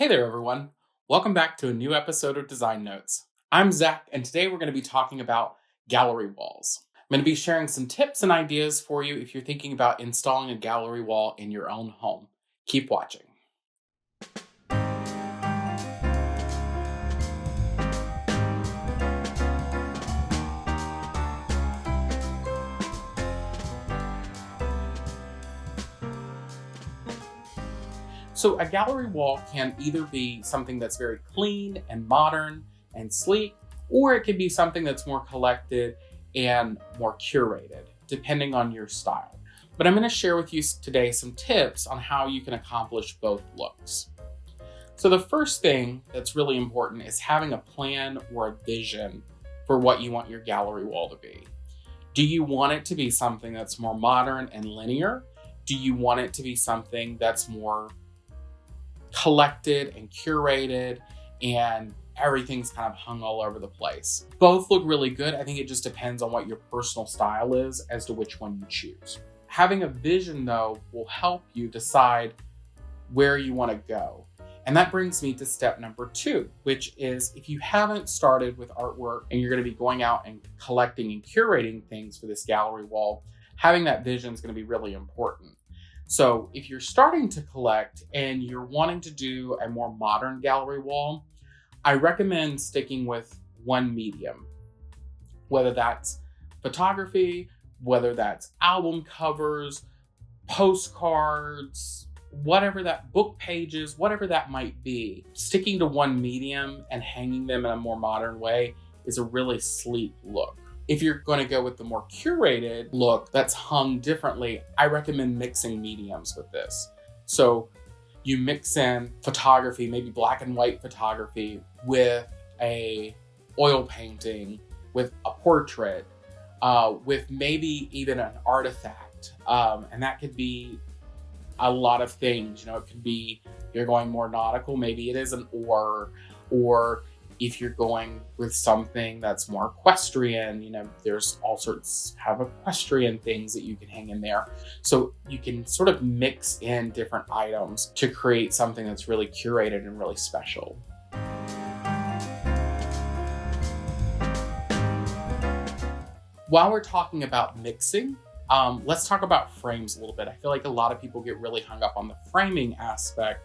Hey there, everyone. Welcome back to a new episode of Design Notes. I'm Zach, and today we're going to be talking about gallery walls. I'm going to be sharing some tips and ideas for you if you're thinking about installing a gallery wall in your own home. Keep watching. So a gallery wall can either be something that's very clean and modern and sleek, or it can be something that's more collected and more curated, depending on your style. But I'm going to share with you today some tips on how you can accomplish both looks. So the first thing that's really important is having a plan or a vision for what you want your gallery wall to be. Do you want it to be something that's more modern and linear? Do you want it to be something that's more collected and curated and everything's kind of hung all over the place? Both look really good. I think it just depends on what your personal style is as to which one you choose. Having a vision, though, will help you decide where you want to go. And that brings me to step number 2, which is if you haven't started with artwork and you're going to be going out and collecting and curating things for this gallery wall, having that vision is going to be really important. So if you're starting to collect and you're wanting to do a more modern gallery wall, I recommend sticking with one medium, whether that's photography, whether that's album covers, postcards, whatever that, book pages, whatever that might be. Sticking to one medium and hanging them in a more modern way is a really sleek look. If you're going to go with the more curated look that's hung differently, I recommend mixing mediums with this. So you mix in photography, maybe black and white photography, with a oil painting, with a portrait, with maybe even an artifact. And that could be a lot of things. It could be you're going more nautical, maybe it is an oar, or if you're going with something that's more equestrian, there's all sorts of equestrian things that you can hang in there. So you can sort of mix in different items to create something that's really curated and really special. While we're talking about mixing, let's talk about frames a little bit. I feel like a lot of people get really hung up on the framing aspect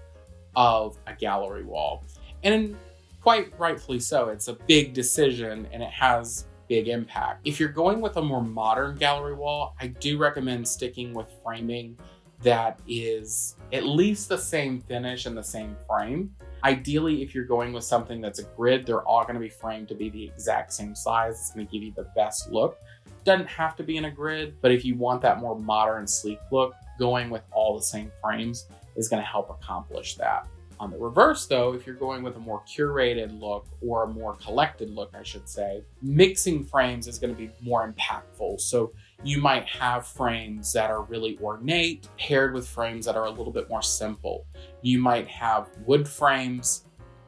of a gallery wall. And quite rightfully so. It's a big decision and it has big impact. If you're going with a more modern gallery wall, I do recommend sticking with framing that is at least the same finish and the same frame. Ideally, if you're going with something that's a grid, they're all going to be framed to be the exact same size. It's going to give you the best look. Doesn't have to be in a grid, but if you want that more modern, sleek look, going with all the same frames is going to help accomplish that. On the reverse, though, if you're going with a more curated look or a more collected look, I should say, mixing frames is going to be more impactful. So you might have frames that are really ornate paired with frames that are a little bit more simple. You might have wood frames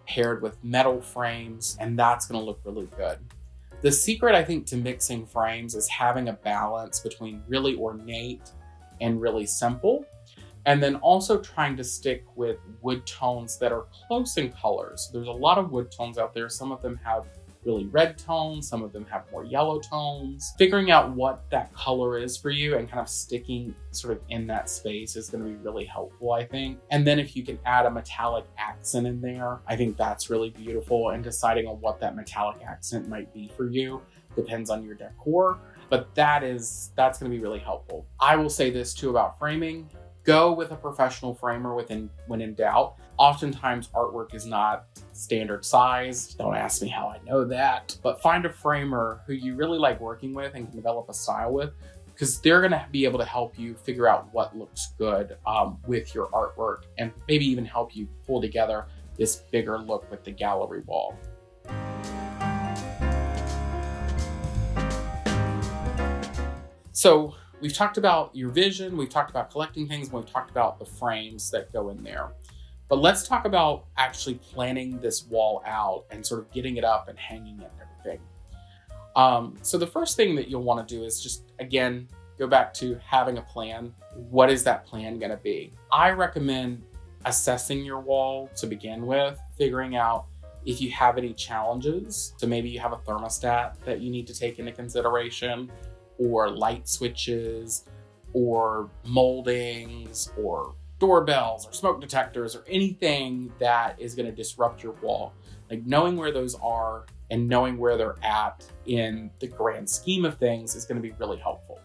paired with metal frames, and that's going to look really good. The secret, I think, to mixing frames is having a balance between really ornate and really simple. And then also trying to stick with wood tones that are close in colors. There's a lot of wood tones out there. Some of them have really red tones. Some of them have more yellow tones. Figuring out what that color is for you and kind of sticking sort of in that space is going to be really helpful, I think. And then if you can add a metallic accent in there, I think that's really beautiful. And deciding on what that metallic accent might be for you depends on your decor. But that's going to be really helpful. I will say this too about framing. Go with a professional framer when in doubt. Oftentimes artwork is not standard sized. Don't ask me how I know that, but find a framer who you really like working with and can develop a style with, because they're gonna be able to help you figure out what looks good with your artwork and maybe even help you pull together this bigger look with the gallery wall. So we've talked about your vision, we've talked about collecting things, and we've talked about the frames that go in there. But let's talk about actually planning this wall out and sort of getting it up and hanging it and everything. So the first thing that you'll want to do is just, again, go back to having a plan. What is that plan going to be? I recommend assessing your wall to begin with, figuring out if you have any challenges. So maybe you have a thermostat that you need to take into consideration, or light switches, or moldings, or doorbells, or smoke detectors, or anything that is going to disrupt your wall. Like, knowing where those are and knowing where they're at in the grand scheme of things is going to be really helpful.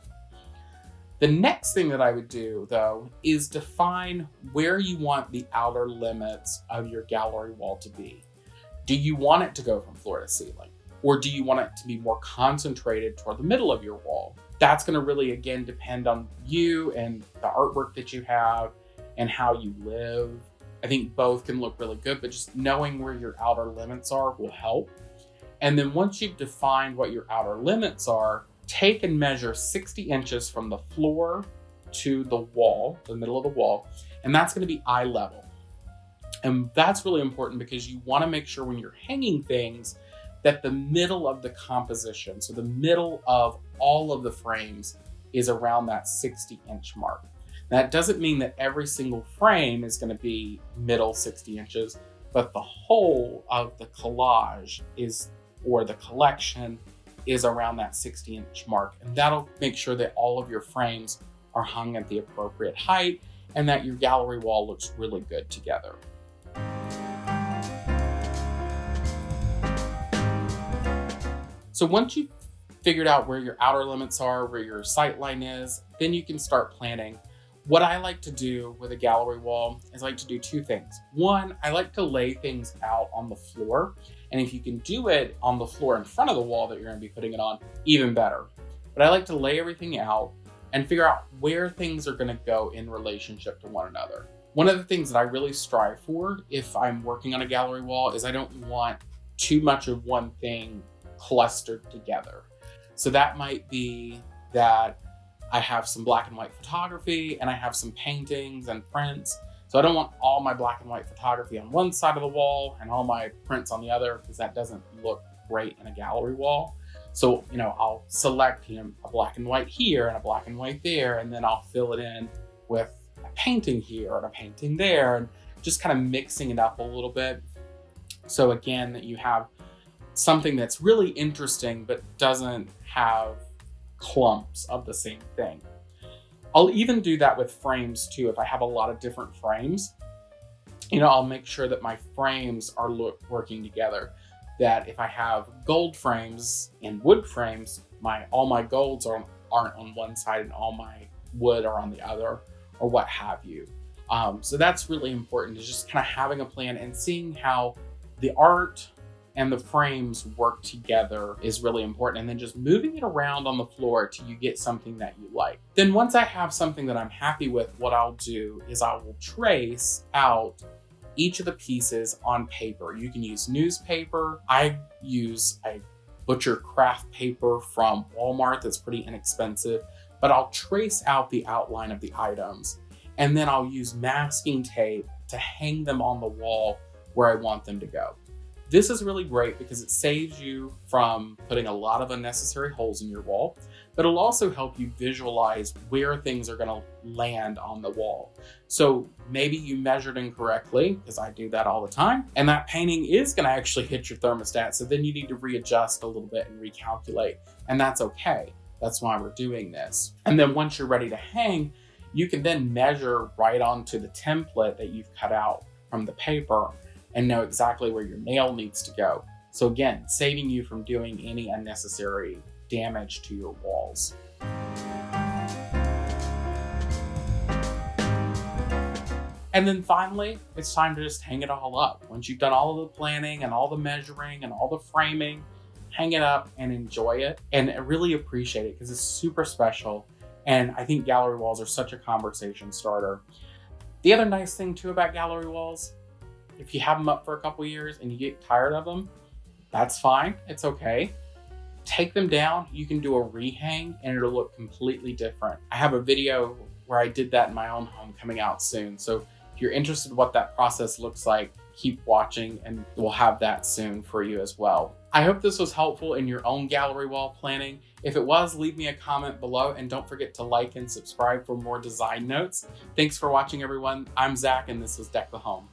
The next thing that I would do, though, is define where you want the outer limits of your gallery wall to be. Do you want it to go from floor to ceiling? Or do you want it to be more concentrated toward the middle of your wall? That's going to really, again, depend on you and the artwork that you have and how you live. I think both can look really good, but just knowing where your outer limits are will help. And then once you've defined what your outer limits are, take and measure 60 inches from the floor to the wall, the middle of the wall, and that's going to be eye level. And that's really important because you want to make sure when you're hanging things that the middle of the composition, so the middle of all of the frames, is around that 60-inch mark. That doesn't mean that every single frame is going to be middle 60 inches, but the whole of the collage or the collection is around that 60-inch mark. And that'll make sure that all of your frames are hung at the appropriate height and that your gallery wall looks really good together. So once you've figured out where your outer limits are, where your sight line is, then you can start planning. What I like to do with a gallery wall is I like to do two things. One, I like to lay things out on the floor. And if you can do it on the floor in front of the wall that you're going to be putting it on, even better. But I like to lay everything out and figure out where things are going to go in relationship to one another. One of the things that I really strive for if I'm working on a gallery wall is I don't want too much of one thing clustered together. So that might be that I have some black and white photography and I have some paintings and prints. So I don't want all my black and white photography on one side of the wall and all my prints on the other, because that doesn't look great in a gallery wall. So, I'll select, a black and white here and a black and white there, and then I'll fill it in with a painting here and a painting there, and just kind of mixing it up a little bit. So again, that you have something that's really interesting, but doesn't have clumps of the same thing. I'll even do that with frames too. If I have a lot of different frames, I'll make sure that my frames are working together. That if I have gold frames and wood frames, all my golds aren't on one side and all my wood are on the other, or what have you. So that's really important, is just kind of having a plan and seeing how the art and the frames work together is really important. And then just moving it around on the floor till you get something that you like. Then once I have something that I'm happy with, what I'll do is I will trace out each of the pieces on paper. You can use newspaper. I use a butcher craft paper from Walmart that's pretty inexpensive, but I'll trace out the outline of the items. And then I'll use masking tape to hang them on the wall where I want them to go. This is really great because it saves you from putting a lot of unnecessary holes in your wall, but it'll also help you visualize where things are going to land on the wall. So maybe you measured incorrectly, because I do that all the time, and that painting is going to actually hit your thermostat. So then you need to readjust a little bit and recalculate, and that's okay. That's why we're doing this. And then once you're ready to hang, you can then measure right onto the template that you've cut out from the paper and know exactly where your nail needs to go. So again, saving you from doing any unnecessary damage to your walls. And then finally, it's time to just hang it all up. Once you've done all of the planning and all the measuring and all the framing, hang it up and enjoy it and really appreciate it, because it's super special. And I think gallery walls are such a conversation starter. The other nice thing too about gallery walls, if you have them up for a couple years and you get tired of them, that's fine. It's okay. Take them down. You can do a rehang and it'll look completely different. I have a video where I did that in my own home coming out soon. So if you're interested in what that process looks like, keep watching and we'll have that soon for you as well. I hope this was helpful in your own gallery wall planning. If it was, leave me a comment below and don't forget to like and subscribe for more design notes. Thanks for watching, everyone. I'm Zach and this was Deck the Home.